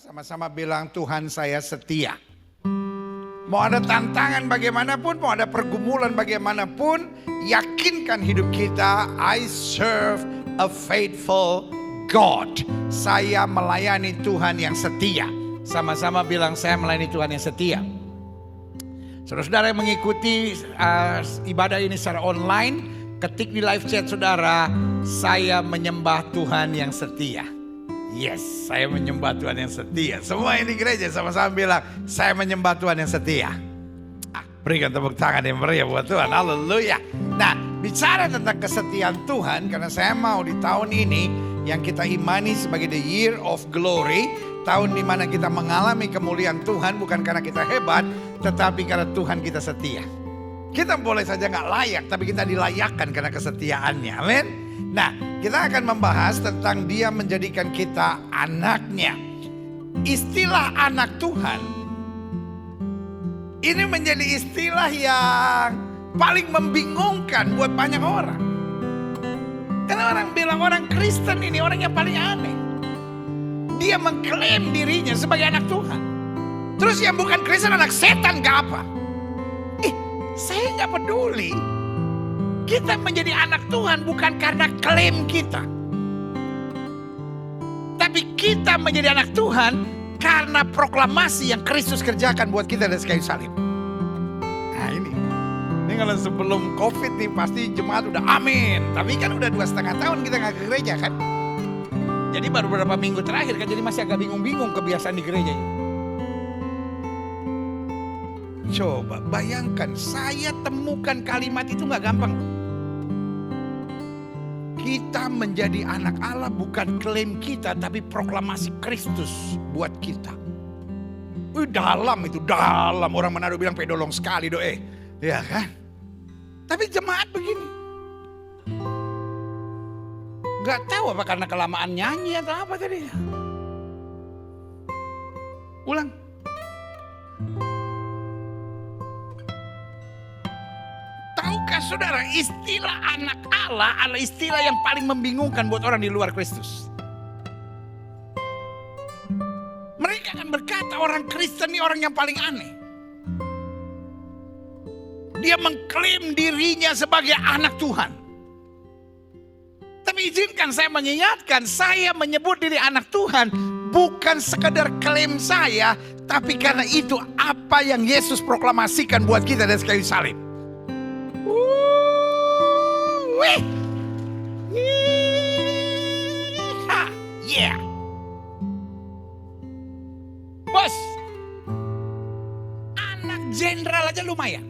Sama-sama bilang Tuhan saya setia. Mau ada tantangan bagaimanapun, mau ada pergumulan bagaimanapun, yakinkan hidup kita, I serve a faithful God. Saya melayani Tuhan yang setia. Sama-sama bilang saya melayani Tuhan yang setia. Saudara-saudara yang mengikuti ibadah ini secara online, ketik di live chat saudara, saya menyembah Tuhan yang setia. Yes, saya menyembah Tuhan yang setia. Semua ini gereja sama-sama bilang, saya menyembah Tuhan yang setia. Berikan tepuk tangan yang meriah buat Tuhan, haleluya. Nah, bicara tentang kesetiaan Tuhan, karena saya mau di tahun ini, yang kita imani sebagai the year of glory, tahun di mana kita mengalami kemuliaan Tuhan, bukan karena kita hebat, tetapi karena Tuhan kita setia. Kita boleh saja gak layak, tapi kita dilayakkan karena kesetiaannya, amin. Nah, kita akan membahas tentang dia menjadikan kita anaknya. Istilah anak Tuhan, ini menjadi istilah yang paling membingungkan buat banyak orang. Karena orang bilang orang Kristen ini orang yang paling aneh. Dia mengklaim dirinya sebagai anak Tuhan. Terus yang bukan Kristen anak setan gak apa. Saya gak peduli. Kita menjadi anak Tuhan bukan karena klaim kita. Tapi kita menjadi anak Tuhan karena proklamasi yang Kristus kerjakan buat kita dari kayu salib. Nah ini kalau sebelum COVID nih pasti jemaat udah amin. Tapi kan udah 2,5 tahun kita gak ke gereja kan. Jadi baru beberapa minggu terakhir kan, jadi masih agak bingung-bingung kebiasaan di gereja ini. Coba bayangkan, saya temukan kalimat itu gak gampang. Kita menjadi anak Allah bukan klaim kita, tapi proklamasi Kristus buat kita. Dalam itu, dalam. Orang Manado bilang pedolong sekali doe. Ya kan? Tapi jemaat begini. Gak tahu apa karena kelamaan nyanyi atau apa tadi. Ulang. Tahukah saudara, istilah anak Allah adalah istilah yang paling membingungkan buat orang di luar Kristus. Mereka akan berkata orang Kristen ini orang yang paling aneh. Dia mengklaim dirinya sebagai anak Tuhan. Tapi izinkan saya mengingatkan, saya menyebut diri anak Tuhan bukan sekedar klaim saya, tapi karena itu apa yang Yesus proklamasikan buat kita dari kayu salib. Yeah. Bos, anak jenderal aja lumayan.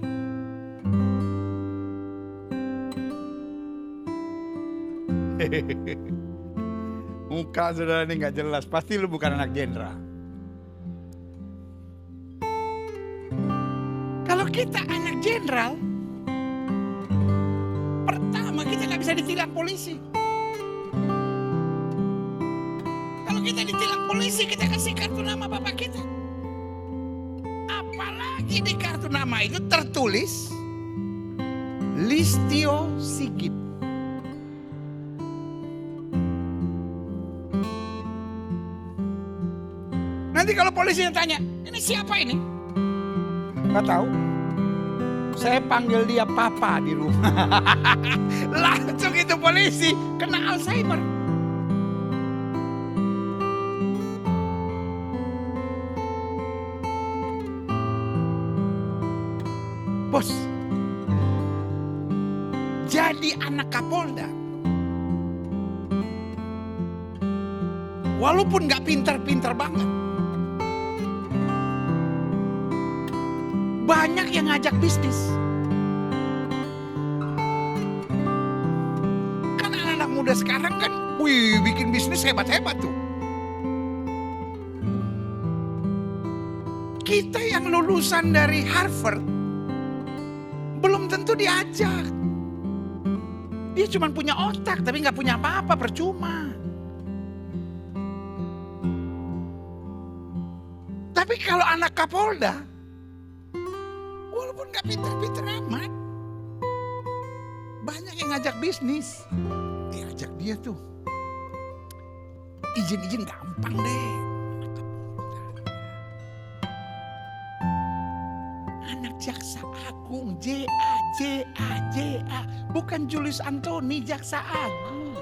Muka saudara ini gak jelas, pasti lu bukan anak jenderal. Kalau kita anak jenderal, pertama kita gak bisa ditilang polisi. Kalau kita ditilang polisi, kita kasih kartu nama bapak kita. Apalagi di kartu nama itu tertulis Listio Sigit. Nanti kalau polisi yang tanya, ini siapa ini? Gak tahu. Saya panggil dia papa di rumah. Langsung itu polisi kena Alzheimer. Bos, jadi anak Kapolda, walaupun gak pintar-pintar banget, banyak yang ngajak bisnis. Kan anak-anak muda sekarang kan, bikin bisnis hebat-hebat tuh. Kita yang lulusan dari Harvard, belum tentu diajak. Dia cuma punya otak, tapi gak punya apa-apa, percuma. Tapi kalau anak Kapolda, walaupun gak pinter-pinter amat, banyak yang ngajak bisnis. Diajak dia tuh. Izin-izin gampang deh. Jaksa Agung, J.A. Bukan Julius Antoni, Jaksa Agung.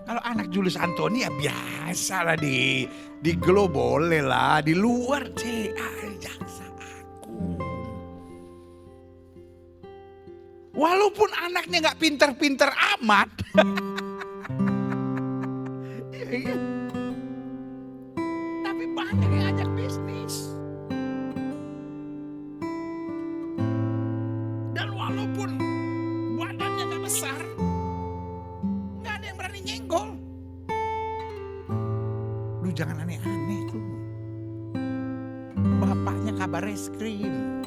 Kalau anak Julius Antoni ya biasa lah di Globe boleh lah, di luar J.A. Jaksa Agung. Walaupun anaknya gak pinter-pinter amat. Iya. Tapi banyak yang ajak bisnis. Dan walaupun badannya gak besar, gak ada yang berani nyenggol. Lu jangan aneh-aneh tuh. Bapaknya kabar reskrim.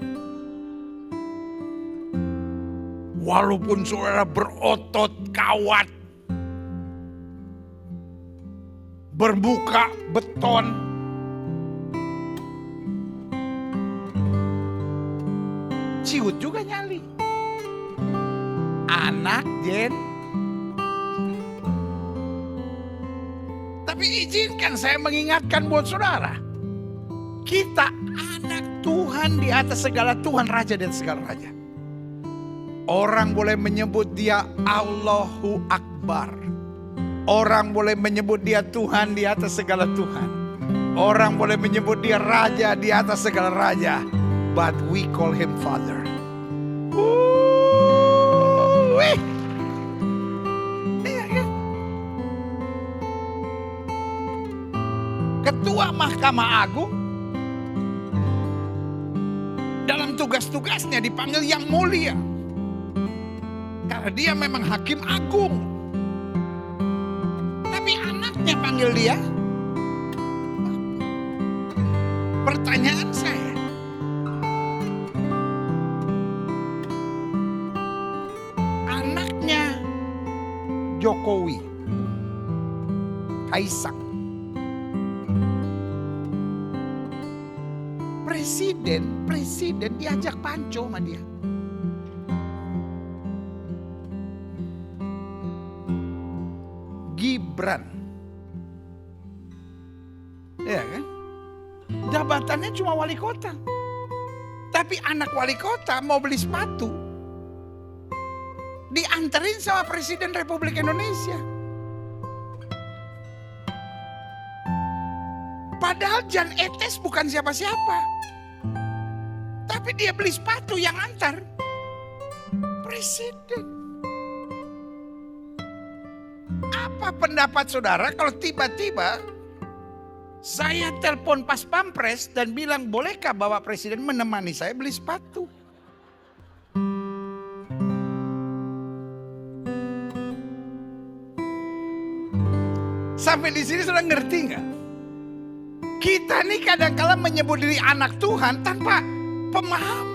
Walaupun saudara berotot kawat, bermuka beton, ciut juga nyali. Anak Jen. Tapi izinkan saya mengingatkan buat saudara. Kita anak Tuhan di atas segala Tuhan, Raja dan segala Raja. Orang boleh menyebut dia Allahu Akbar. Orang boleh menyebut dia Tuhan di atas segala Tuhan. Orang boleh menyebut dia Raja di atas segala Raja. But we call him Father. Iya kan? Ketua Mahkamah Agung dalam tugas-tugasnya dipanggil yang mulia. Karena dia memang hakim agung. Tapi anaknya panggil dia. Pertanyaan saya. Anaknya Jokowi, Kaisang. Presiden diajak panco sama dia. Gibran. Ya kan? Jabatannya cuma wali kota. Tapi anak wali kota mau beli sepatu, dianterin sama Presiden Republik Indonesia. Padahal Jan Etes bukan siapa-siapa. Tapi dia beli sepatu yang antar Presiden. Apa pendapat saudara kalau tiba-tiba saya telepon pas pampres dan bilang, bolehkah Bapak Presiden menemani saya beli sepatu? Sampai di sini sudah ngerti nggak? Kita nih kadang-kala menyebut diri anak Tuhan tanpa pemahaman.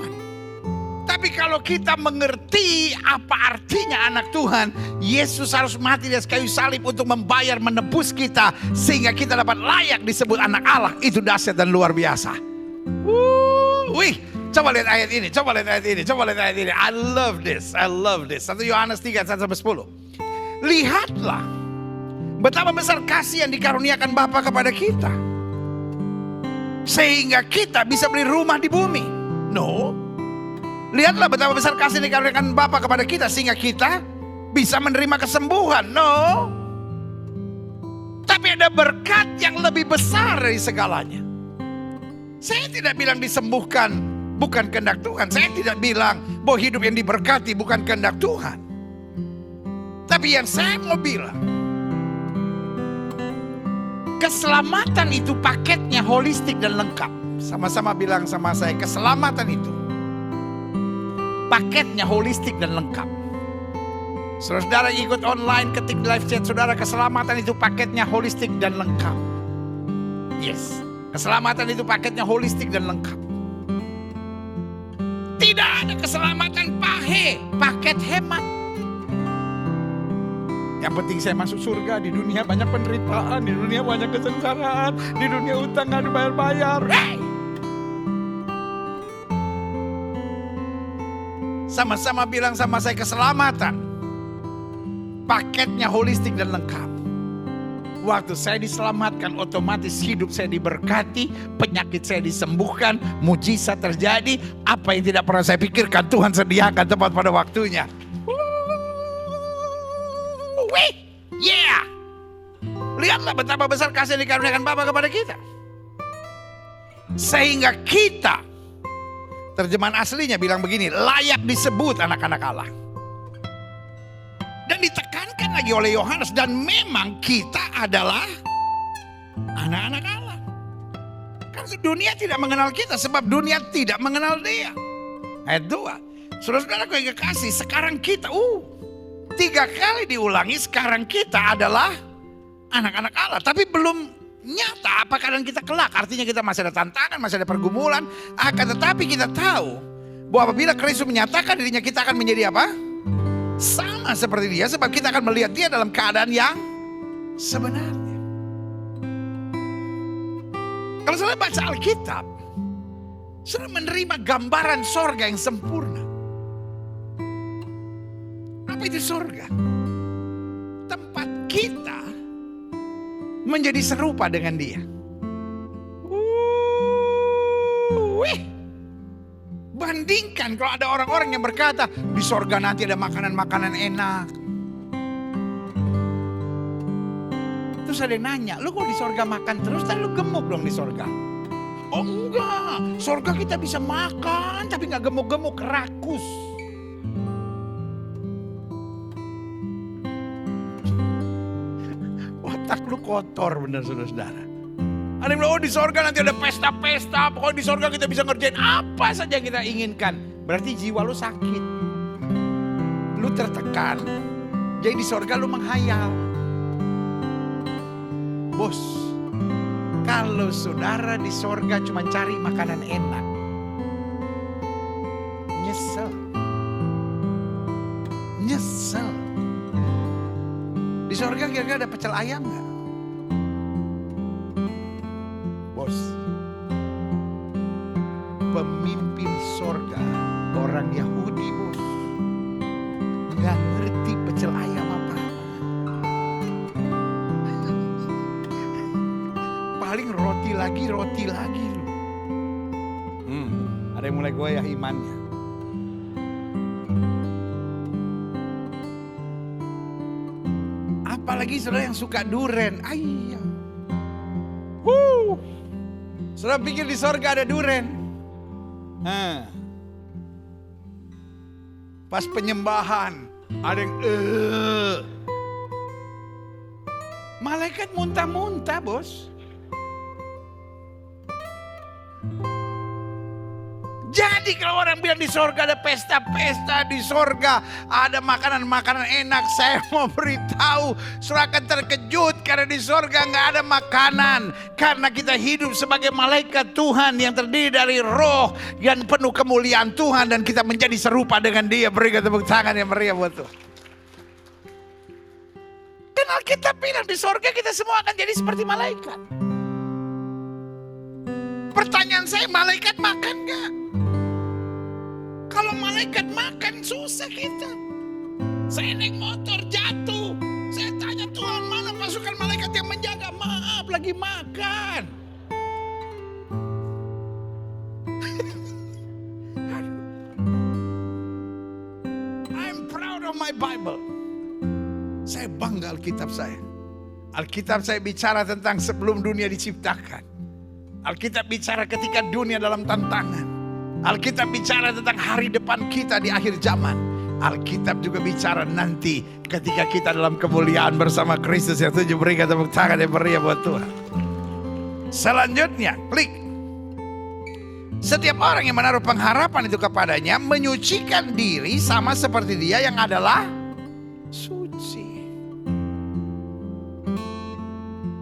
Tapi kalau kita mengerti apa artinya anak Tuhan, Yesus harus mati di atas kayu salib untuk membayar, menebus kita, sehingga kita dapat layak disebut anak Allah. Itu dahsyat dan luar biasa. Wih, coba lihat ayat ini, coba lihat ayat ini, coba lihat ayat ini. I love this, I love this. 1 Yohanes 3, 1-10. Lihatlah betapa besar kasih yang dikaruniakan Bapa kepada kita, sehingga kita bisa beli rumah di bumi. No. Lihatlah betapa besar kasih yang dikaruniakan Bapa kepada kita, sehingga kita bisa menerima kesembuhan. No. Tapi ada berkat yang lebih besar dari segalanya. Saya tidak bilang disembuhkan bukan kehendak Tuhan. Saya tidak bilang bahwa hidup yang diberkati bukan kehendak Tuhan. Tapi yang saya mau bilang, keselamatan itu paketnya holistik dan lengkap. Sama-sama bilang sama saya, keselamatan itu paketnya holistik dan lengkap. Saudara ikut online, ketik live chat saudara, keselamatan itu paketnya holistik dan lengkap. Yes, keselamatan itu paketnya holistik dan lengkap. Tidak ada keselamatan paket hemat. Yang penting saya masuk surga, di dunia banyak penderitaan, di dunia banyak kesengsaraan, di dunia utang gak dibayar-bayar. Hey! Sama-sama bilang sama saya, keselamatan paketnya holistik dan lengkap. Waktu saya diselamatkan, otomatis hidup saya diberkati, penyakit saya disembuhkan, mujizat terjadi. Apa yang tidak pernah saya pikirkan, Tuhan sediakan tepat pada waktunya. Wih, yeah. Lihatlah betapa besar kasih yang dikaruniakan Bapa kepada kita. Sehingga kita, terjemahan aslinya bilang begini, layak disebut anak-anak Allah. Dan ditekankan lagi oleh Yohanes, dan memang kita adalah anak-anak Allah. Karena dunia tidak mengenal kita, sebab dunia tidak mengenal Dia. Ayat 2. Saudara-saudara yang kekasih, sekarang kita, 3 kali diulangi, sekarang kita adalah anak-anak Allah. Tapi belum nyata apa keadaan kita kelak. Artinya kita masih ada tantangan, masih ada pergumulan. Akan tetapi kita tahu bahwa apabila Kristus menyatakan dirinya, kita akan menjadi apa? Sama seperti Dia, sebab kita akan melihat Dia dalam keadaan yang sebenarnya. Kalau saudara baca Alkitab, saudara menerima gambaran sorga yang sempurna. Apa itu sorga? Tempat kita menjadi serupa dengan Dia. Bandingkan kalau ada orang-orang yang berkata, di sorga nanti ada makanan-makanan enak. Terus ada yang nanya, lu kok di sorga makan terus, dan lu gemuk dong di sorga? Oh enggak, sorga kita bisa makan tapi gak gemuk-gemuk, rakus. Otak lu kotor bener saudara-saudara. Ada yang bilang, oh di sorga nanti ada pesta-pesta, pokoknya di sorga kita bisa ngerjain apa saja yang kita inginkan. Berarti jiwa lu sakit, lu tertekan, jadi di sorga lu menghayal. Bos, kalau saudara di sorga cuma cari makanan enak, nyesel. Di sorga kira-kira ada pecel ayam gak? Bos, pemimpin sorga orang Yahudi, bos, nggak ngerti pecel ayam apa. Paling roti lagi. Ada yang mulai goyah imannya. Apalagi saudara yang suka duren, ayah. Saudara pikir di sorga ada duren? Pas penyembahan ada yang malaikat muntah-muntah, bos. Jadi kalau orang bilang di sorga ada pesta-pesta, di sorga ada makanan-makanan enak, saya mau beritahu, saudara akan terkejut karena di sorga nggak ada makanan. Karena kita hidup sebagai malaikat Tuhan yang terdiri dari roh yang penuh kemuliaan Tuhan, dan kita menjadi serupa dengan Dia. Berikan tepuk tangan yang meriah buat Tuhan. Dan Alkitab bilang di sorga kita semua akan jadi seperti malaikat. Pertanyaan saya, malaikat makan gak? Kalau malaikat makan susah kita. Saya naik motor jatuh, saya tanya Tuhan, mana pasukan malaikat yang menjaga? Maaf, lagi makan. I'm proud of my Bible. Saya bangga Alkitab saya. Alkitab saya bicara tentang sebelum dunia diciptakan. Alkitab bicara ketika dunia dalam tantangan. Alkitab bicara tentang hari depan kita di akhir zaman. Alkitab juga bicara nanti ketika kita dalam kemuliaan bersama Kristus. Yang tujuh, berikan tepuk tangan yang meriah buat Tuhan. Selanjutnya, klik. Setiap orang yang menaruh pengharapan itu kepadanya menyucikan diri sama seperti Dia yang adalah suci.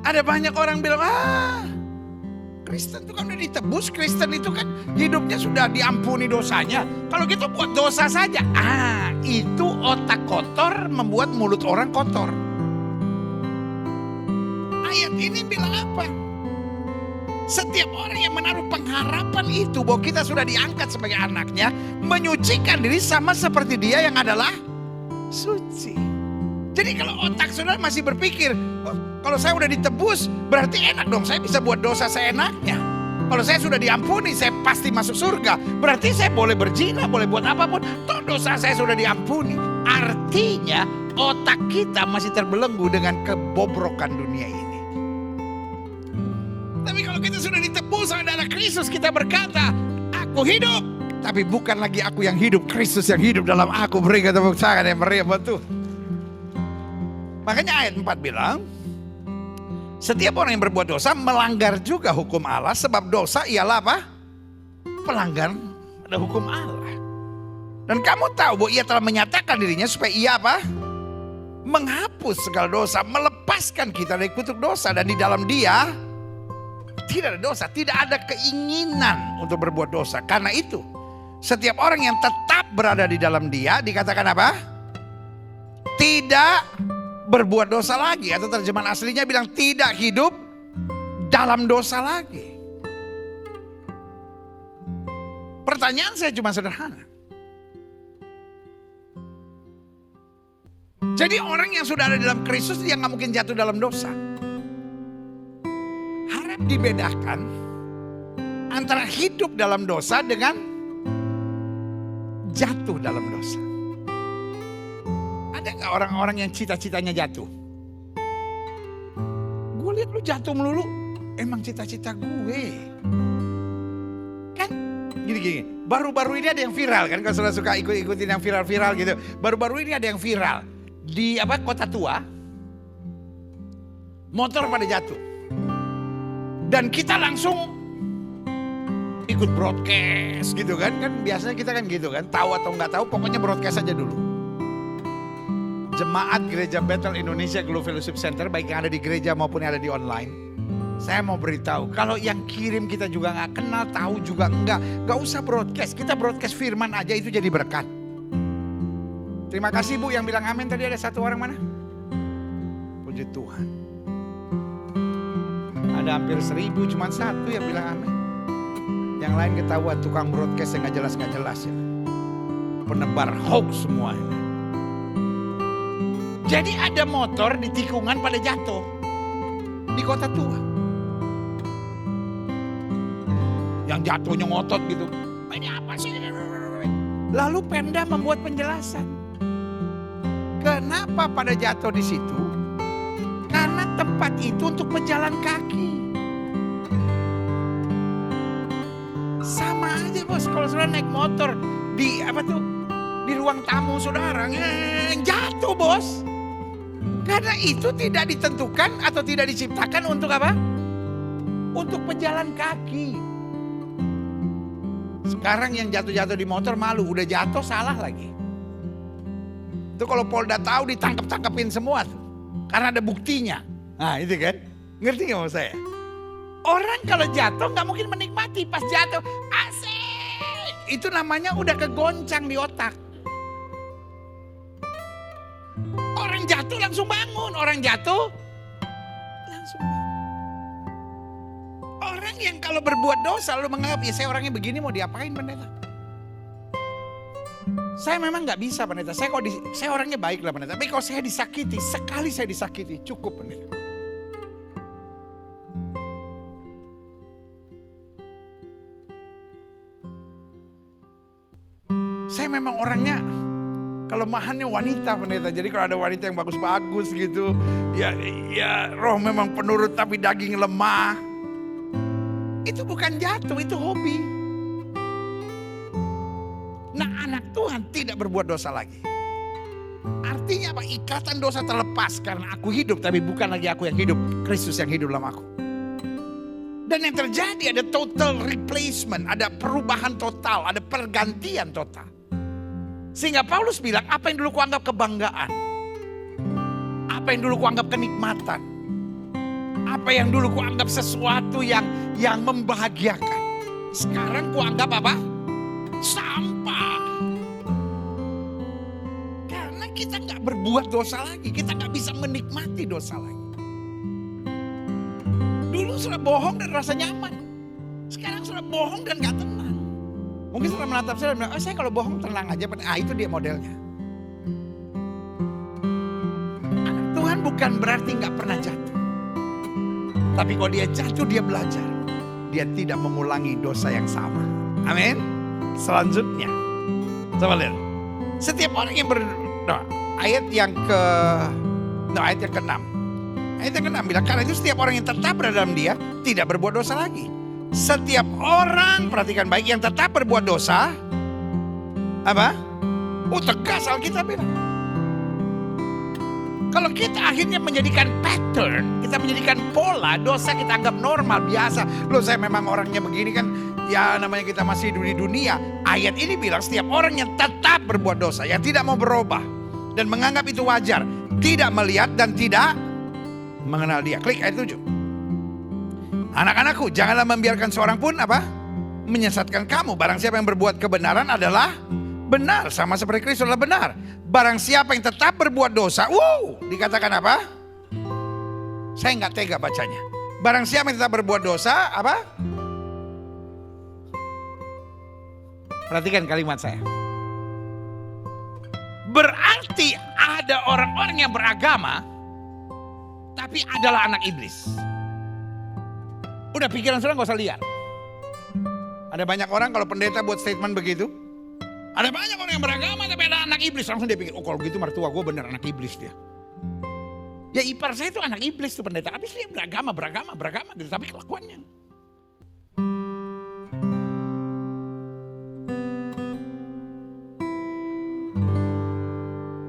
Ada banyak orang bilang, Kristen itu kan udah ditebus, Kristen itu kan hidupnya sudah diampuni dosanya. Kalau gitu buat dosa saja. Itu otak kotor membuat mulut orang kotor. Ayat ini bilang apa? Setiap orang yang menaruh pengharapan itu bahwa kita sudah diangkat sebagai anaknya, menyucikan diri sama seperti Dia yang adalah suci. Jadi kalau otak saudara masih berpikir, Kalau saya udah ditebus, berarti enak dong. Saya bisa buat dosa seenaknya. Kalau saya sudah diampuni, saya pasti masuk surga. Berarti saya boleh berzina, boleh buat apapun. Toh dosa saya sudah diampuni. Artinya otak kita masih terbelenggu dengan kebobrokan dunia ini. Tapi kalau kita sudah ditebus oleh darah Kristus, kita berkata, aku hidup. Tapi bukan lagi aku yang hidup, Kristus yang hidup dalam aku. Berikan tepuk tangan yang meriah buat Tuhan. Makanya ayat 4 bilang, setiap orang yang berbuat dosa melanggar juga hukum Allah. Sebab dosa ialah apa? Pelanggar pada hukum Allah. Dan kamu tahu bahwa ia telah menyatakan dirinya supaya ia apa? Menghapus segala dosa, melepaskan kita dari kutuk dosa. Dan di dalam dia tidak ada dosa, tidak ada keinginan untuk berbuat dosa. Karena itu setiap orang yang tetap berada di dalam dia dikatakan apa? Tidak berbuat dosa lagi, atau terjemahan aslinya bilang tidak hidup dalam dosa lagi. Pertanyaan saya cuma sederhana. Jadi orang yang sudah ada dalam Kristus dia nggak mungkin jatuh dalam dosa. Harap dibedakan antara hidup dalam dosa dengan jatuh dalam dosa. Ada gak orang-orang yang cita-citanya jatuh? Gue lihat lu jatuh melulu, emang cita-cita gue. Kan gini-gini, baru-baru ini ada yang viral kan, kalau sudah suka ikut-ikutin yang viral-viral gitu. Baru-baru ini ada yang viral, di apa kota tua, motor pada jatuh. Dan kita langsung ikut broadcast gitu kan biasanya kita kan gitu kan, tahu atau nggak tahu pokoknya broadcast aja dulu. Jemaat Gereja Bethel Indonesia Glow Fellowship Center, baik yang ada di gereja maupun yang ada di online, saya mau beritahu, kalau yang kirim kita juga nggak kenal, tahu juga nggak usah broadcast. Kita broadcast firman aja itu jadi berkat. Terima kasih Bu yang bilang amin tadi, ada satu orang mana? Puji Tuhan. Ada hampir 1000, cuma satu yang bilang amin. Yang lain ketahuan tukang broadcast yang nggak jelas ya. Penebar hoax semua ini. Jadi ada motor di tikungan pada jatuh di kota tua. Yang jatuhnya ngotot gitu. Ini apa sih? Lalu Pemda membuat penjelasan. Kenapa pada jatuh di situ? Karena tempat itu untuk pejalan kaki. Sama aja bos, kalau saudara naik motor di apa tuh? Di ruang tamu saudara, jatuh bos. Karena itu tidak ditentukan atau tidak diciptakan untuk apa? Untuk pejalan kaki. Sekarang yang jatuh-jatuh di motor malu, udah jatuh salah lagi. Itu kalau Polda tahu ditangkap-tangkepin semua tuh. Karena ada buktinya. Nah itu kan, ngerti gak mau saya? Orang kalau jatuh gak mungkin menikmati, pas jatuh asik. Itu namanya udah kegoncang di otak. Orang jatuh langsung bangun, orang jatuh langsung bangun. Orang yang kalau berbuat dosa lalu menganggap, ya saya orangnya begini mau diapain pendeta? Saya memang nggak bisa pendeta, saya orangnya baik lah pendeta. Tapi kalau saya disakiti, sekali saya disakiti cukup pendeta. Saya memang orangnya kelemahannya wanita pendeta. Jadi kalau ada wanita yang bagus-bagus gitu, ya roh memang penurut tapi daging lemah. Itu bukan jatuh, itu hobi. Nah anak Tuhan tidak berbuat dosa lagi. Artinya apa? Ikatan dosa terlepas karena aku hidup, tapi bukan lagi aku yang hidup, Kristus yang hidup dalam aku. Dan yang terjadi ada total replacement, ada perubahan total, ada pergantian total. Sehingga Paulus bilang, apa yang dulu kuanggap kebanggaan, apa yang dulu kuanggap kenikmatan, apa yang dulu kuanggap sesuatu yang membahagiakan, sekarang kuanggap apa? Sampah. Karena kita nggak berbuat dosa lagi, kita nggak bisa menikmati dosa lagi. Dulu sudah bohong dan rasa nyaman, sekarang sudah bohong dan gak tenang. Mungkin sudah menatap saya dan bilang, saya kalau bohong tenang aja. Itu dia modelnya. Anak Tuhan bukan berarti gak pernah jatuh. Tapi kalau dia jatuh, dia belajar. Dia tidak mengulangi dosa yang sama. Amin. Selanjutnya, coba lihat. Setiap orang yang ayat yang ke-6. Ayat yang ke-6 bilang, karena itu setiap orang yang tetap berada dalam dia tidak berbuat dosa lagi. Setiap orang, perhatikan baik, yang tetap berbuat dosa, apa? Tegas Alkitab bilang. Kalau kita akhirnya menjadikan pattern, kita menjadikan pola, dosa kita anggap normal, biasa. Loh, saya memang orangnya begini kan, ya namanya kita masih hidup di dunia. Ayat ini bilang setiap orang yang tetap berbuat dosa, yang tidak mau berubah dan menganggap itu wajar, tidak melihat dan tidak mengenal dia. Klik ayat 7. Anak-anakku, janganlah membiarkan seorang pun apa? Menyesatkan kamu. Barang siapa yang berbuat kebenaran adalah benar, sama seperti Kristus adalah benar. Barang siapa yang tetap berbuat dosa, dikatakan apa? Saya nggak tega bacanya. Barang siapa yang tetap berbuat dosa, apa? Perhatikan kalimat saya. Berarti ada orang-orang yang beragama, tapi adalah anak iblis. Udah pikiran saudara nggak usah lihat. Ada banyak orang kalau pendeta buat statement begitu. Ada banyak orang yang beragama tapi ada anak iblis. Langsung dia pikir, kalau gitu mertua gue bener anak iblis dia. Ya ipar saya itu anak iblis tuh pendeta. Habis dia beragama gitu. Tapi kelakuannya.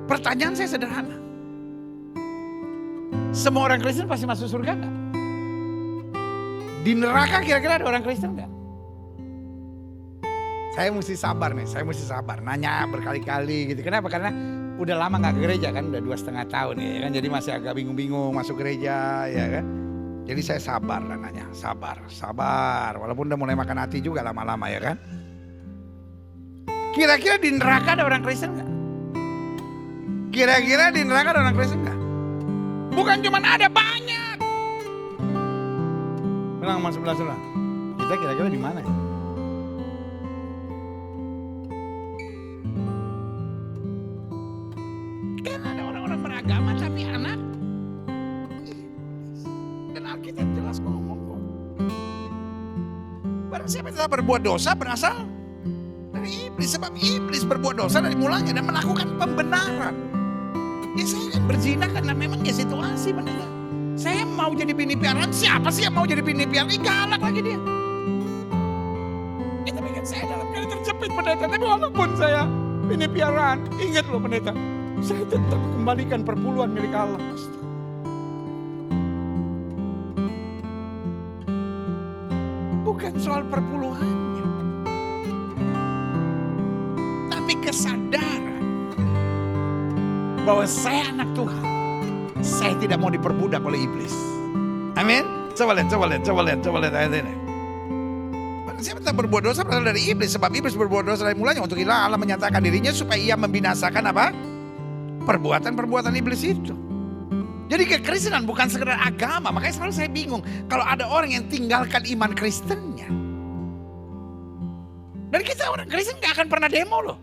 Pertanyaan saya sederhana. Semua orang Kristen pasti masuk surga enggak? Di neraka kira-kira ada orang Kristen enggak? Saya mesti sabar nih, nanya berkali-kali gitu. Kenapa? Karena udah lama gak ke gereja kan, udah 2,5 tahun ya kan. Jadi masih agak bingung-bingung masuk gereja ya kan. Jadi saya sabar lah nanya, sabar. Walaupun udah mulai makan hati juga lama-lama ya kan. Kira-kira di neraka ada orang Kristen gak? Kira-kira di neraka ada orang Kristen gak? Bukan cuma ada, banyak. Bilang sama sebelah-sebelah, kita kira-kira di mana ya? Kan ada orang-orang beragama tapi anak iblis. Dan Alkitab jelas ngomong kok. Barang siapa yang telah berbuat dosa berasal dari iblis. Sebab iblis berbuat dosa dari mulanya dan melakukan pembenaran. Ya saya kan berzina karena memang ya situasi benar. Saya mau jadi bini piaraan. Siapa sih yang mau jadi bini piaraan? Galak lagi dia. Itu bikin saya dalam kali terjepit pendeta. Tapi walaupun saya bini piaraan, ingat loh pendeta, saya tetap kembalikan perpuluhan milik Allah. Bukan soal perpuluhannya, tapi kesadaran bahwa saya anak Tuhan. Saya tidak mau diperbudak oleh iblis. Amin. Coba lihat ayat ini. Siapa yang berbuat dosa berasal dari iblis. Sebab iblis berbuat dosa dari mulanya. Untuk itulah Allah menyatakan dirinya supaya ia membinasakan apa? Perbuatan-perbuatan iblis itu. Jadi kekristenan bukan sekedar agama. Makanya selalu saya bingung kalau ada orang yang tinggalkan iman Kristennya. Dan kita orang Kristen gak akan pernah demo loh.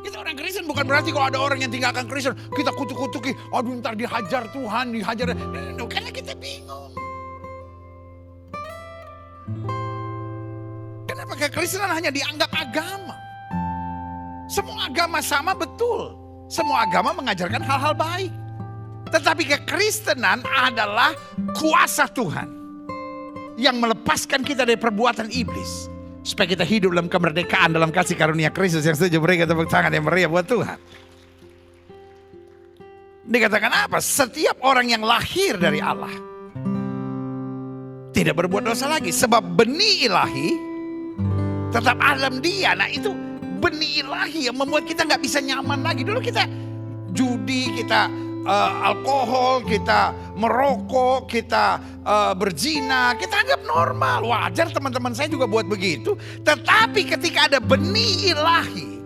Kita orang Kristen bukan berarti kalau ada orang yang tinggalkan Kristen kita kutuk-kutuki, aduh ntar dihajar Tuhan, dihajar. No, karena kita bingung. Kenapa kekristenan hanya dianggap agama? Semua agama sama betul. Semua agama mengajarkan hal-hal baik. Tetapi kekristenan adalah kuasa Tuhan yang melepaskan kita dari perbuatan iblis. Supaya kita hidup dalam kemerdekaan, dalam kasih karunia Kristus. Yang setuju berikan tepuk tangan yang meriah buat Tuhan. Dikatakan apa? Setiap orang yang lahir dari Allah tidak berbuat dosa lagi. Sebab benih ilahi tetap dalam dia. Nah itu benih ilahi yang membuat kita gak bisa nyaman lagi. Dulu kita judi, kita alkohol, kita merokok, kita berzina, kita anggap normal. Wajar teman-teman saya juga buat begitu. Tetapi ketika ada benih ilahi,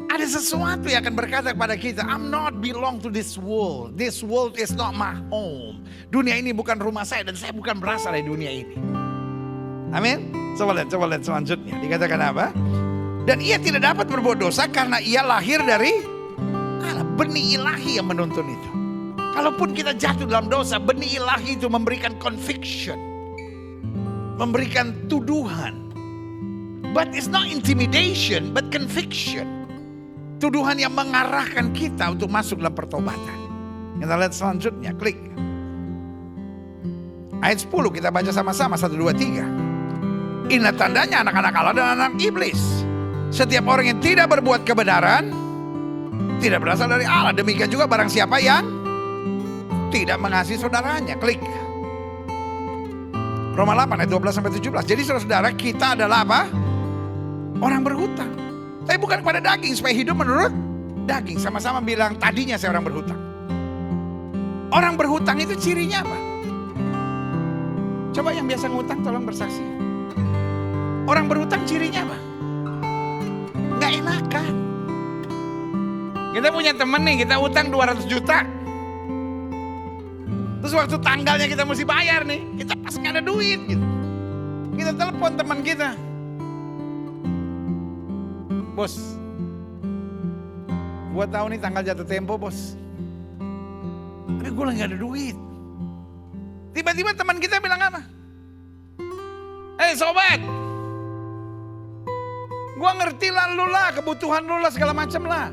ada sesuatu yang akan berkata kepada kita, I'm not belong to this world. This world is not my home. Dunia ini bukan rumah saya dan saya bukan berasal dari dunia ini. Amin. Coba lihat selanjutnya. Dikatakan apa? Dan ia tidak dapat berbuat dosa karena ia lahir dari benih ilahi yang menuntun itu. Kalaupun kita jatuh dalam dosa, benih ilahi itu memberikan conviction, memberikan tuduhan. But it's not intimidation, but conviction. Tuduhan yang mengarahkan kita untuk masuk dalam pertobatan. Kita lihat selanjutnya, klik. Ayat 10 kita baca sama-sama, 1, 2, 3. Inilah tandanya anak-anak Allah dan anak iblis. Setiap orang yang tidak berbuat kebenaran, tidak berasal dari Allah. Demikian juga barang siapa yang tidak mengasihi saudaranya. Klik. Roma 8 ayat 12-17. Jadi saudara-saudara, kita adalah apa? Orang berhutang. Tapi bukan kepada daging, supaya hidup menurut daging. Sama-sama bilang, tadinya saya orang berhutang. Orang berhutang itu cirinya apa? Coba yang biasa ngutang tolong bersaksi. Orang berhutang cirinya apa? Nggak enakan. Kita punya temen nih, kita utang 200 juta. Terus waktu tanggalnya kita mesti bayar nih, kita pas nggak ada duit gitu. Kita telepon teman kita. Bos, gua tahu nih tanggal jatuh tempo bos. Tapi gue lagi gak ada duit. Tiba-tiba teman kita bilang apa? Sobat, gua ngerti lah lu lah, kebutuhan lu lah segala macam lah.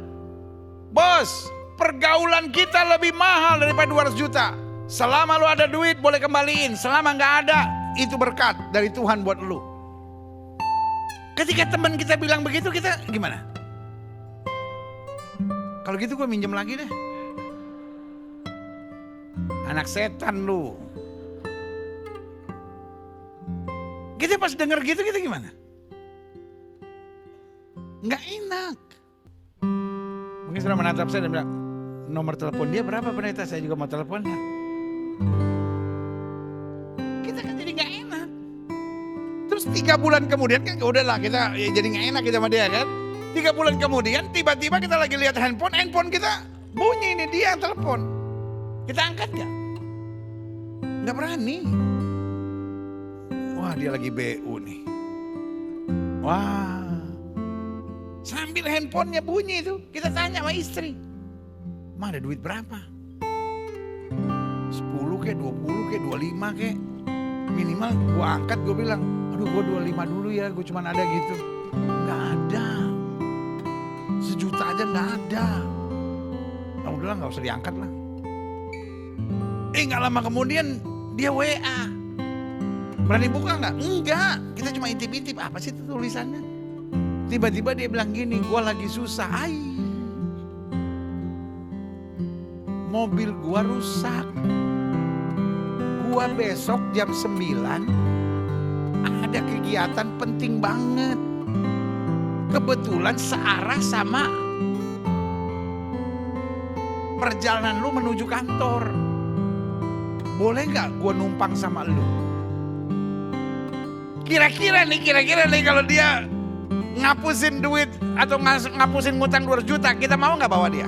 Bos, pergaulan kita lebih mahal daripada 200 juta. Selama lu ada duit boleh kembaliin. Selama gak ada, itu berkat dari Tuhan buat lu. Ketika teman kita bilang begitu, kita gimana? Kalau gitu gue minjem lagi deh. Anak setan lu. Kita pas denger gitu kita gimana? Nggak enak. Mungkin sudah menatap saya dan bilang, nomor telepon dia berapa pendeta? Saya juga mau teleponnya. Kita kan jadi nggak enak. Terus 3 bulan kemudian kan udahlah kita ya jadi nggak enak kita sama dia kan. 3 bulan kemudian tiba-tiba kita lagi lihat handphone kita bunyi, ini dia yang telepon. Kita angkat gak? Nggak berani. Wah dia lagi BU nih. Wah. Sambil handphonenya bunyi itu, kita tanya sama istri. Ma ada duit berapa? 10 kek, 20 kek, 25 kek. Minimal gue angkat, gue bilang, aduh gue 25 dulu ya, gue cuman ada gitu. Nggak ada. 1 juta aja nggak ada. Nah udahlah nggak usah diangkat lah. Nggak lama kemudian dia WA. Berani buka nggak? Enggak. Kita cuma intip-intip. Apa sih itu tulisannya? Tiba-tiba dia bilang gini, gue lagi susah. Mobil gue rusak. Gue besok jam 9 ada kegiatan penting banget. Kebetulan searah sama perjalanan lu menuju kantor. Boleh gak gue numpang sama lu? Kira-kira nih kalau dia ngapusin duit atau ngapusin ngutang 200 juta, kita mau gak bawa dia?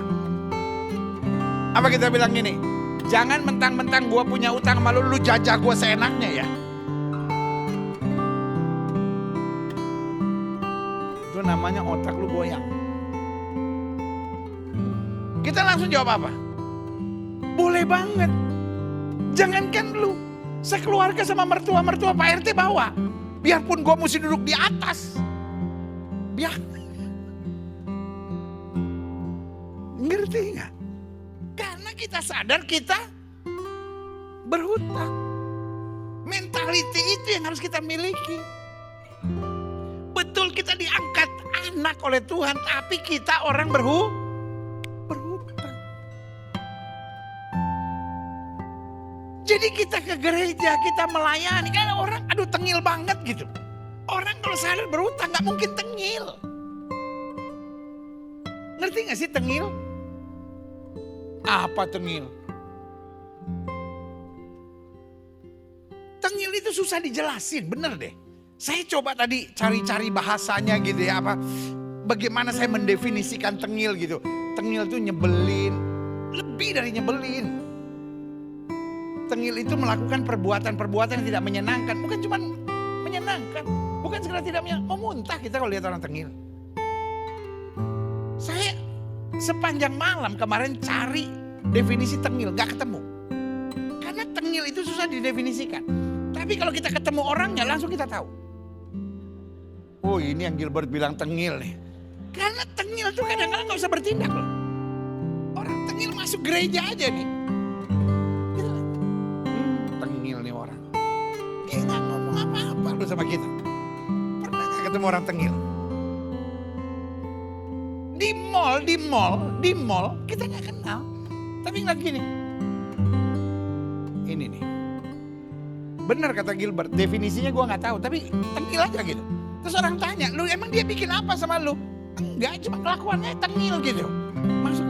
Apa kita bilang gini, jangan mentang-mentang gue punya utang sama lu jajah gue seenaknya ya. Itu namanya otak lu goyang. Kita langsung jawab apa? Boleh banget. Jangankan lu, sekeluarga sama mertua-mertua Pak RT bawa. Biarpun gue mesti duduk di atas. Biar. Ngerti gak? Karena kita sadar kita berhutang. Mentality itu yang harus kita miliki. Betul kita diangkat anak oleh Tuhan, tapi kita orang berhutang. Jadi kita ke gereja, kita melayani. Kan orang aduh tengil banget gitu. Orang kalau sadar berhutang gak mungkin tengil. Ngerti gak sih tengil? Apa tengil? Tengil itu susah dijelasin, bener deh. Saya coba tadi cari-cari bahasanya gitu ya. Bagaimana saya mendefinisikan tengil gitu. Tengil itu nyebelin, lebih dari nyebelin. Tengil itu melakukan perbuatan-perbuatan yang tidak menyenangkan. Bukan cuma menyenangkan. Bukan sekedar tidak menyenangkan. Mau muntah kita kalau lihat orang tengil. Saya sepanjang malam kemarin cari definisi tengil, gak ketemu. Karena tengil itu susah didefinisikan. Tapi kalau kita ketemu orangnya langsung kita tahu. Oh ini yang Gilbert bilang tengil nih. Karena tengil tuh kadang-kadang gak usah bertindak loh. Orang tengil masuk gereja aja nih. Gitu lah. Tengil nih orang. Dia gak ngomong apa-apa loh sama kita. Pernah gak ketemu orang tengil? Di mall kita gak kenal. Tapi ngeliat gini. Ini nih. Benar kata Gilbert, definisinya gue gak tahu. Tapi tengil aja gitu. Terus orang tanya, lu emang dia bikin apa sama lu? Enggak, cuma kelakuannya tengil gitu. Masuk.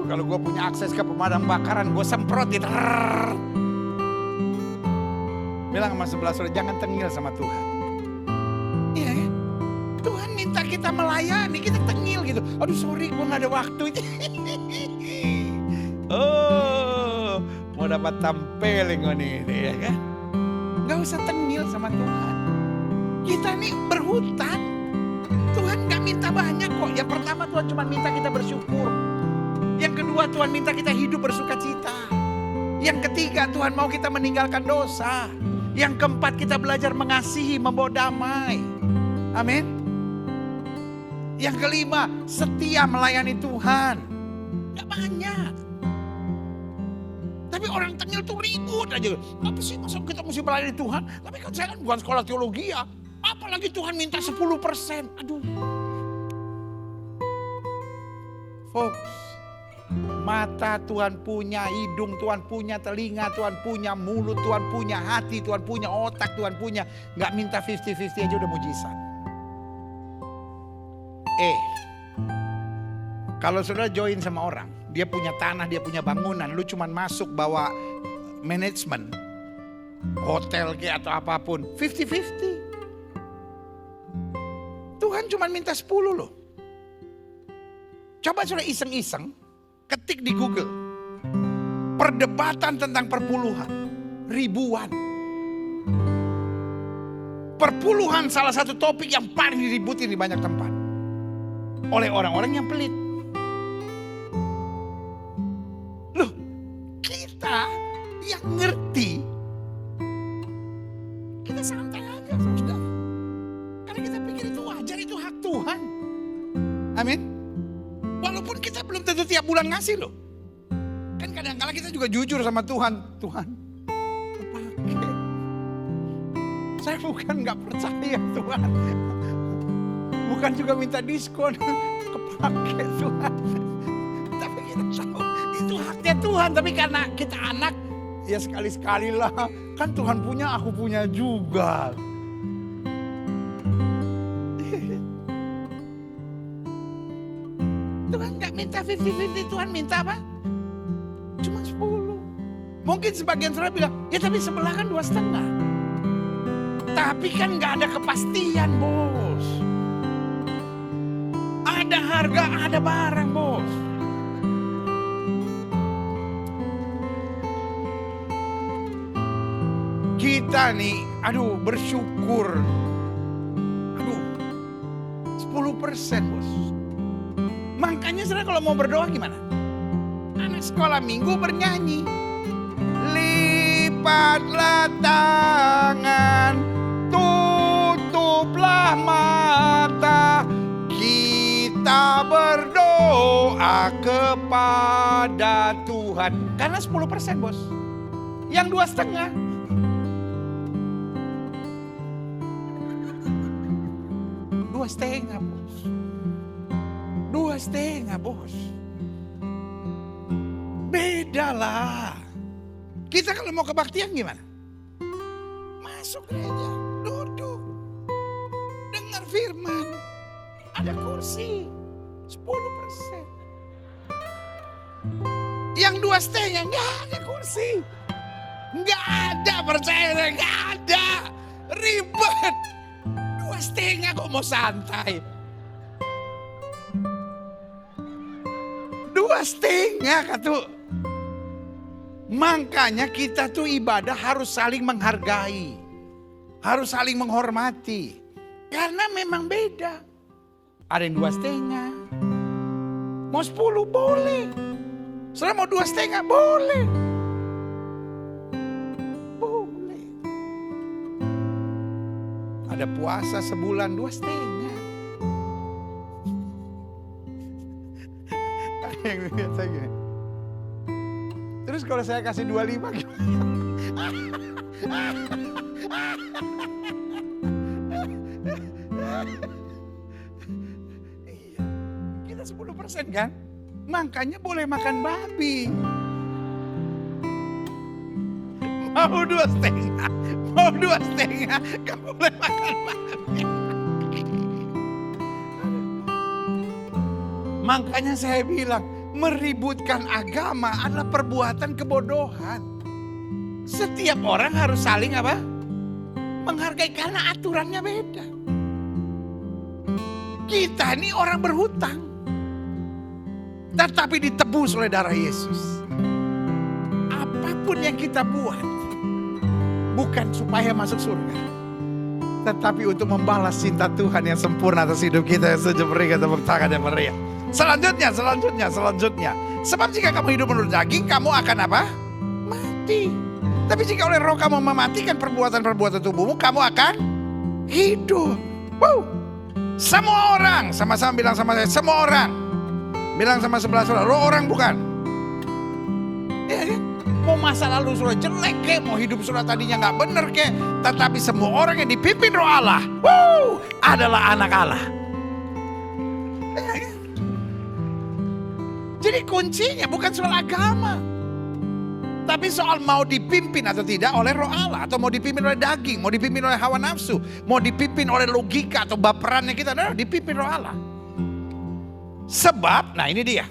Kalau gue punya akses ke pemadam kebakaran, gue semprot gitu. Bilang sama sebelah saudara, jangan tengil sama Tuhan. Iya ya. Tuhan minta kita melayani, kita tengil gitu. Aduh sorry, gue gak ada waktu. Oh, mau dapat tampeling nih, ya kan? Gak usah tengil sama Tuhan. Kita nih berhutang. Tuhan gak minta banyak kok. Yang pertama Tuhan cuma minta kita bersyukur. Yang kedua Tuhan minta kita hidup bersuka cita. Yang ketiga Tuhan mau kita meninggalkan dosa. Yang keempat kita belajar mengasihi, membawa damai. Amin. Yang kelima setia melayani Tuhan. Gak banyak. Tapi orang tengil tuh ribut aja. Apa sih masa kita mesti melayani Tuhan? Tapi kan saya kan bukan sekolah teologi ya. Apalagi Tuhan minta 10%. Aduh. Folks. Mata Tuhan punya, hidung Tuhan punya, telinga Tuhan punya, mulut Tuhan punya, hati Tuhan punya, otak Tuhan punya. Gak minta 50-50 aja udah mujizat. Kalau saudara join sama orang, dia punya tanah, dia punya bangunan, lu cuman masuk bawa manajemen, hotel kayak atau apapun, 50-50. Tuhan cuman minta 10 loh. Coba saudara iseng-iseng, ketik di Google, perdebatan tentang perpuluhan, ribuan. Perpuluhan salah satu topik yang paling diributin di banyak tempat. Oleh orang-orang yang pelit. Loh, kita yang ngerti, kita santai aja saudara. Karena kita pikir itu wajar, itu hak Tuhan. Amin. Walaupun kita belum tentu tiap bulan ngasih loh. Kan kadang-kadang kita juga jujur sama Tuhan. Tuhan, kepake. Saya bukan gak percaya Tuhan. Bukan juga minta diskon. Kepake Tuhan. Tapi kita tahu itu haknya Tuhan. Tapi karena kita anak, ya sekali-sekali lah. Kan Tuhan punya, aku punya juga. Tuhan gak minta 50-50, Tuhan minta apa? Cuma 10. Mungkin sebagian saudara bilang, ya tapi sebelah kan 2,5. Tapi kan gak ada kepastian bos. Ada harga, ada barang bos. Kita nih, aduh bersyukur. Aduh, 10% bos. Makanya saudara kalau mau berdoa gimana? Anak sekolah minggu bernyanyi. Lipatlah tangan, tutuplah mata, kita berdoa kepada Tuhan. Karena 10% bos. Yang 2,5. 2,5 bos. 2,5 bos. Beda lah. Kita kalau mau kebaktian gimana? Masuk gereja, duduk, dengar firman, ada kursi, 10%. Yang 2,5 nggak ada kursi, nggak ada, percaya nggak ada, ribet. 2,5 kok mau santai. 2,5 kata. Makanya kita tuh ibadah harus saling menghargai. Harus saling menghormati. Karena memang beda. Ada yang 2,5. Mau 10 boleh. Saudara mau 2,5 boleh. Boleh. Ada puasa sebulan 2,5. Yang lihat saya gini. Terus kalau saya kasih 25 gimana? Iya, kita 10% kan? Makanya boleh makan babi. Mau 2,5, mau 2,5, kamu boleh makan babi. Makanya saya bilang, meributkan agama adalah perbuatan kebodohan. Setiap orang harus saling apa? Menghargai karena aturannya beda. Kita ini orang berhutang, tetapi ditebus oleh darah Yesus. Apapun yang kita buat, bukan supaya masuk surga, tetapi untuk membalas cinta Tuhan yang sempurna atas hidup kita. Yang setuju berikan tepuk tangan yang meriah. Selanjutnya. Sebab jika kamu hidup menurut daging, kamu akan apa? Mati. Tapi jika oleh Roh kamu mematikan perbuatan-perbuatan tubuhmu, kamu akan hidup. Wow. Semua orang, sama-sama bilang sama saya, semua orang. Bilang sama sebelah saudara, lo orang bukan? Ya, kan? Mau masa lalu sudah jelek kek, mau hidup sudah tadinya gak bener kek, tetapi semua orang yang dipimpin Roh Allah, adalah anak Allah. Ya, kan? Jadi kuncinya bukan soal agama, tapi soal mau dipimpin atau tidak oleh Roh Allah, atau mau dipimpin oleh daging, mau dipimpin oleh hawa nafsu, mau dipimpin oleh logika atau baperannya kita. Nah, dipimpin Roh Allah. Sebab, nah ini dia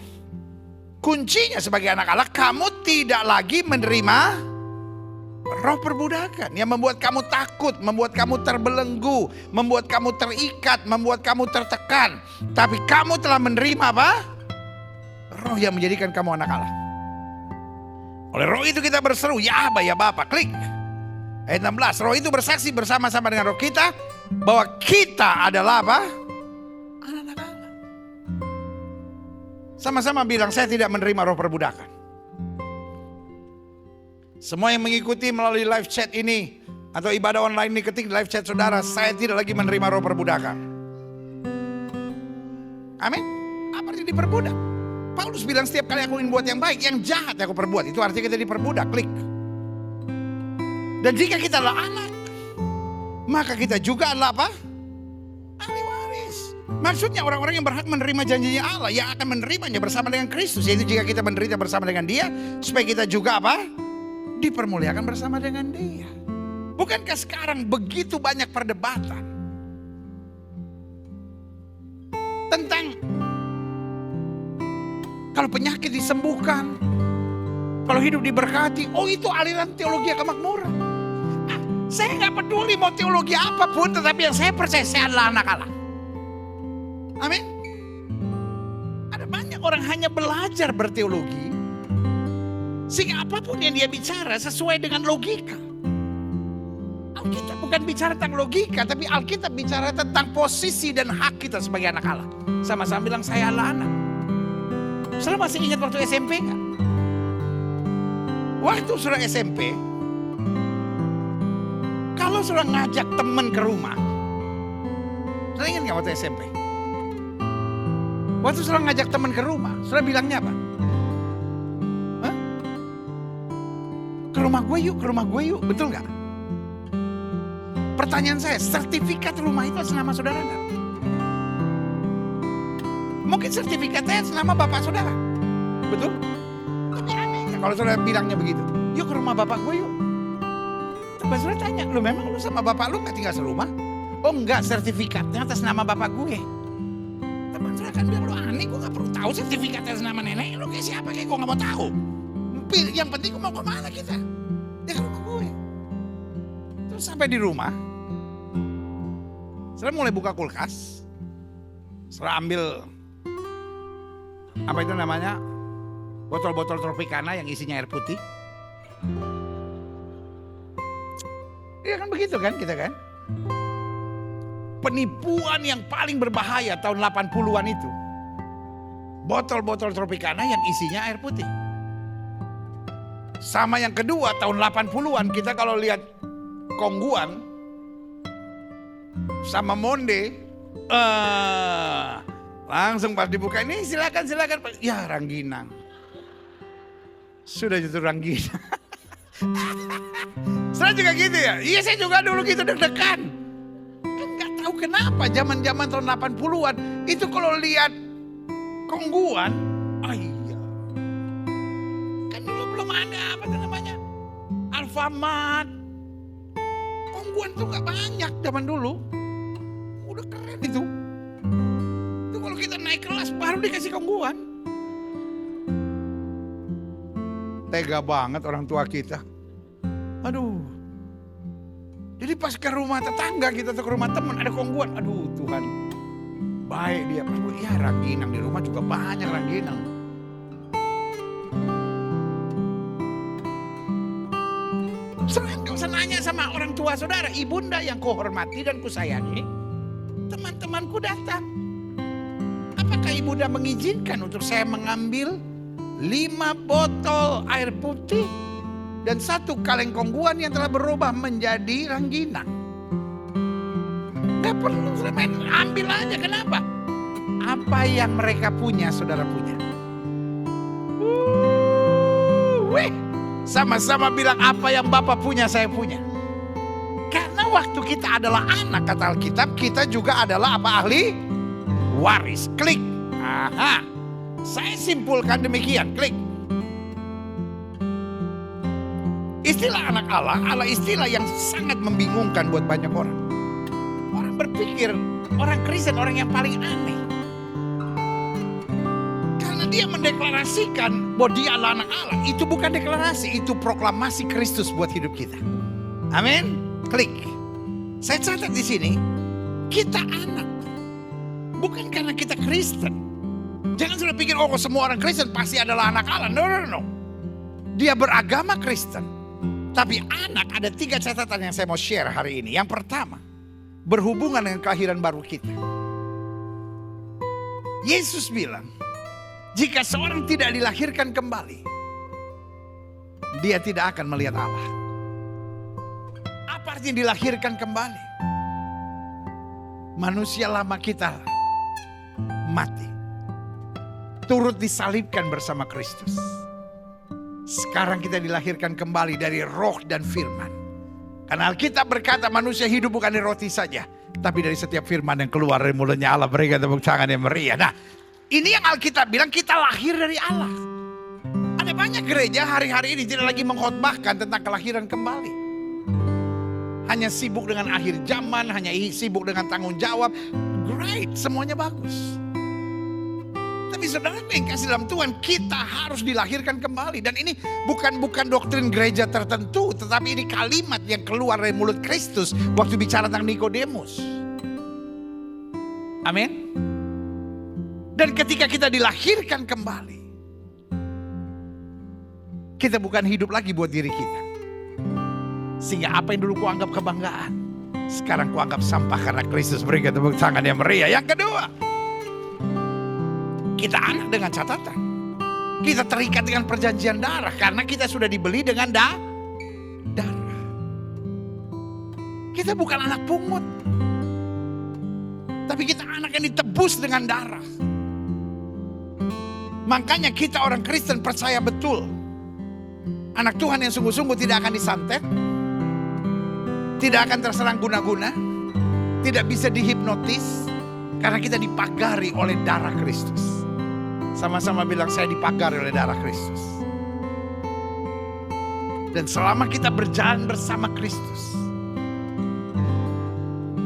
kuncinya sebagai anak Allah, kamu tidak lagi menerima roh perbudakan yang membuat kamu takut, membuat kamu terbelenggu, membuat kamu terikat, membuat kamu tertekan. Tapi kamu telah menerima apa? Roh yang menjadikan kamu anak Allah. Oleh roh itu kita berseru, ya Aba, ya Bapa. Klik. Ayat 16, roh itu bersaksi bersama-sama dengan roh kita bahwa kita adalah apa? Anak-anak Allah. Sama-sama bilang, saya tidak menerima roh perbudakan. Semua yang mengikuti melalui live chat ini atau ibadah online ini, ketik live chat saudara, saya tidak lagi menerima roh perbudakan. Amin. Apa artinya diperbudak? Paulus bilang setiap kali aku ingin buat yang baik, yang jahat aku perbuat. Itu artinya kita diperbudak. Klik. Dan jika kita adalah anak, maka kita juga adalah apa? Ahli waris. Maksudnya orang-orang yang berhak menerima janjinya Allah, yang akan menerimanya bersama dengan Kristus. Yaitu jika kita menderita bersama dengan Dia, supaya kita juga apa? Dipermuliakan bersama dengan Dia. Bukankah sekarang begitu banyak perdebatan tentang kalau penyakit disembuhkan, kalau hidup diberkati, oh itu aliran teologi kemakmuran. Saya nggak peduli mau teologi apapun, tetapi yang saya percaya saya adalah anak Allah. Amin. Ada banyak orang hanya belajar berteologi, sehingga apapun yang dia bicara sesuai dengan logika. Alkitab bukan bicara tentang logika, tapi Alkitab bicara tentang posisi dan hak kita sebagai anak Allah. Sama-sama bilang saya adalah anak. Saudara masih ingat waktu SMP nggak? Waktu saudara SMP, kalau saudara ngajak teman ke rumah, saudara ingat nggak waktu SMP? Waktu saudara ngajak teman ke rumah, saudara bilangnya apa? Hah? Ke rumah gue yuk, betul nggak? Pertanyaan saya, sertifikat rumah itu atas nama saudara nggak? Mungkin sertifikatnya atas nama bapak saudara, betul? Tapi anehnya kalau saudara bilangnya begitu, yuk ke rumah bapak gue yuk. Tapi saudara tanya, lu memang lu sama bapak lu gak tinggal serumah? Oh enggak, sertifikatnya atas nama bapak gue. Teman saudara kan bilang, lu aneh, gue gak perlu tahu sertifikatnya atas nama nenek. Lu kayak siapa, kayak gue gak mau tahu. Yang penting gue mau kemana kita? Ya ke rumah gue. Terus sampai di rumah, saudara mulai buka kulkas, saudara ambil apa itu namanya, botol-botol Tropicana yang isinya air putih. Ya kan begitu kan kita kan. penipuan yang paling berbahaya tahun 80-an itu. Botol-botol Tropicana yang isinya air putih. Sama yang kedua tahun 80-an kita kalau lihat Kongguan sama Monde, langsung pas dibuka ini silakan. Ya rangginang. Sudah jatuh rangginang. Saya juga gitu ya. Iya saya juga dulu gitu deg-degan. Kan gak tahu kenapa zaman-zaman tahun 80-an itu kalau lihat Kongguan, iya. Kan dulu belum ada apa itu namanya Alfamart. Kongguan tuh gak banyak zaman dulu. Udah keren itu. Itu kalau kita naik kelas baru dikasih Kongguan. Tega banget orang tua kita. Aduh. Jadi pas ke rumah tetangga kita atau ke rumah teman ada Kongguan. Aduh Tuhan. Baik dia. Ya rangginang di rumah juga banyak rangginang. Selain gak usah nanya sama orang tua saudara. Ibunda yang kuhormati dan kusayangi. Teman-temanku datang. Apakah ibunda mengizinkan untuk saya mengambil 5 botol air putih dan 1 kaleng Kongguan yang telah berubah menjadi rangginang? Gak perlu main, ambil aja. Kenapa? Apa yang mereka punya saudara punya. Wih, sama-sama bilang apa yang Bapak punya saya punya. Karena waktu kita adalah anak kata Alkitab, kita juga adalah apa, ahli waris. Klik. Aha. Saya simpulkan demikian, klik. Istilah anak Allah istilah yang sangat membingungkan buat banyak orang. Orang berpikir, orang Kristen orang yang paling aneh. Karena dia mendeklarasikan bahwa dia adalah anak Allah. Itu bukan deklarasi, itu proklamasi Kristus buat hidup kita. Amin. Klik. Saya catat di sini, kita anak. Bukan karena kita Kristen. Jangan sudah pikir, oh semua orang Kristen pasti adalah anak Allah. No. Dia beragama Kristen. Tapi anak, ada 3 catatan yang saya mau share hari ini. Yang pertama, berhubungan dengan kelahiran baru kita. Yesus bilang, jika seorang tidak dilahirkan kembali, dia tidak akan melihat Allah. Apa artinya dilahirkan kembali? Manusia lama kita mati. Turut disalibkan bersama Kristus. Sekarang kita dilahirkan kembali dari roh dan firman. Karena Alkitab berkata manusia hidup bukan dari roti saja, tapi dari setiap firman yang keluar dari mulutnya Allah. Berikan tepuk tangan yang meriah. Nah, ini yang Alkitab bilang kita lahir dari Allah. Ada banyak gereja hari-hari ini tidak lagi mengkhotbahkan tentang kelahiran kembali. Hanya sibuk dengan akhir zaman, hanya sibuk dengan tanggung jawab. Great, semuanya bagus. Tapi saudara yang kasih dalam Tuhan, kita harus dilahirkan kembali. Dan ini bukan doktrin gereja tertentu, tetapi ini kalimat yang keluar dari mulut Kristus waktu bicara tentang Nikodemus. Amin. Dan ketika kita dilahirkan kembali, kita bukan hidup lagi buat diri kita. Sehingga apa yang dulu kuanggap kebanggaan, sekarang kuanggap sampah karena Kristus. Berikan tepuk tangan yang meriah. Yang kedua, kita anak dengan catatan. Kita terikat dengan perjanjian darah. Karena kita sudah dibeli dengan darah. Kita bukan anak pungut. Tapi kita anak yang ditebus dengan darah. Makanya kita orang Kristen percaya betul. Anak Tuhan yang sungguh-sungguh tidak akan disantet. Tidak akan terserang guna-guna. Tidak bisa dihipnotis. Karena kita dipagari oleh darah Kristus. Sama-sama bilang, saya dipagari oleh darah Kristus. Dan selama kita berjalan bersama Kristus,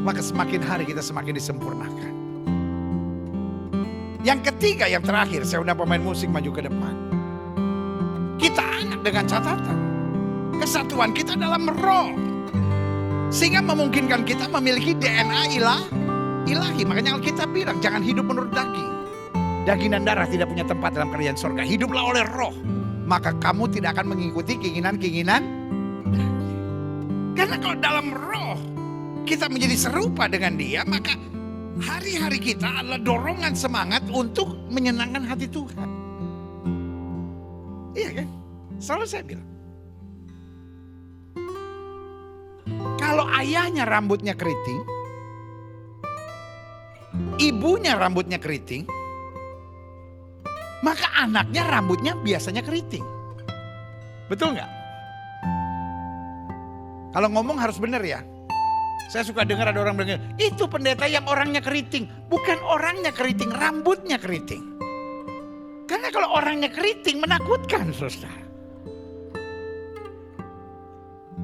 maka semakin hari kita semakin disempurnakan. Yang ketiga, yang terakhir, saya undang pemain musik maju ke depan. Kita anak dengan catatan. Kesatuan kita dalam roh. Sehingga memungkinkan kita memiliki DNA ilahi. Makanya Alkitab bilang, jangan hidup menurut daging. Daging dan darah tidak punya tempat dalam kerajaan sorga. Hiduplah oleh roh. Maka kamu tidak akan mengikuti keinginan-keinginan daging. Karena kalau dalam roh, kita menjadi serupa dengan dia, maka hari-hari kita adalah dorongan semangat untuk menyenangkan hati Tuhan. Iya kan? Selalu saya bilang. Kalau ayahnya rambutnya keriting, ibunya rambutnya keriting, maka anaknya rambutnya biasanya keriting. Betul nggak? Kalau ngomong harus benar ya. Saya suka dengar ada orang bilang, itu pendeta yang orangnya keriting. Bukan orangnya keriting, rambutnya keriting. Karena kalau orangnya keriting menakutkan, saudara.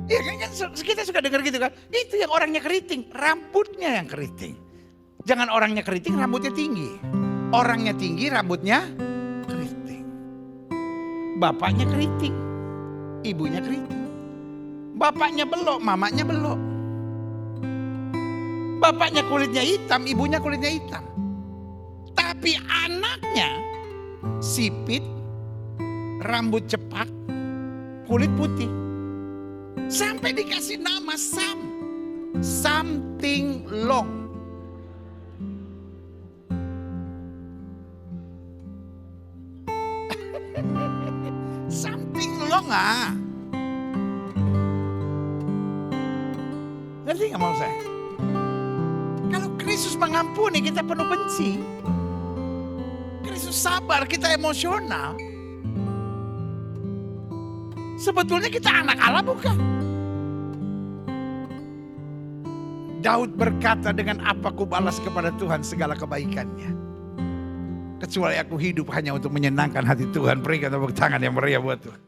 Iya kan, kita suka dengar gitu kan. Itu yang orangnya keriting, rambutnya yang keriting. Jangan orangnya keriting, rambutnya tinggi. Orangnya tinggi, rambutnya keriting. Bapaknya keriting, ibunya keriting. Bapaknya belok, mamanya belok. Bapaknya kulitnya hitam, ibunya kulitnya hitam. Tapi anaknya sipit, rambut cepak, kulit putih. Sampai dikasih nama Sam. Something long. Something long ah. Ngerti gak mau saya? Kalau Kristus mengampuni, kita penuh benci. Kristus sabar, kita emosional. Sebetulnya kita anak Allah bukan? Daud berkata, dengan apa ku balas kepada Tuhan segala kebaikannya. Kecuali aku hidup hanya untuk menyenangkan hati Tuhan. Berikan tepuk tangan yang meriah buat Tuhan.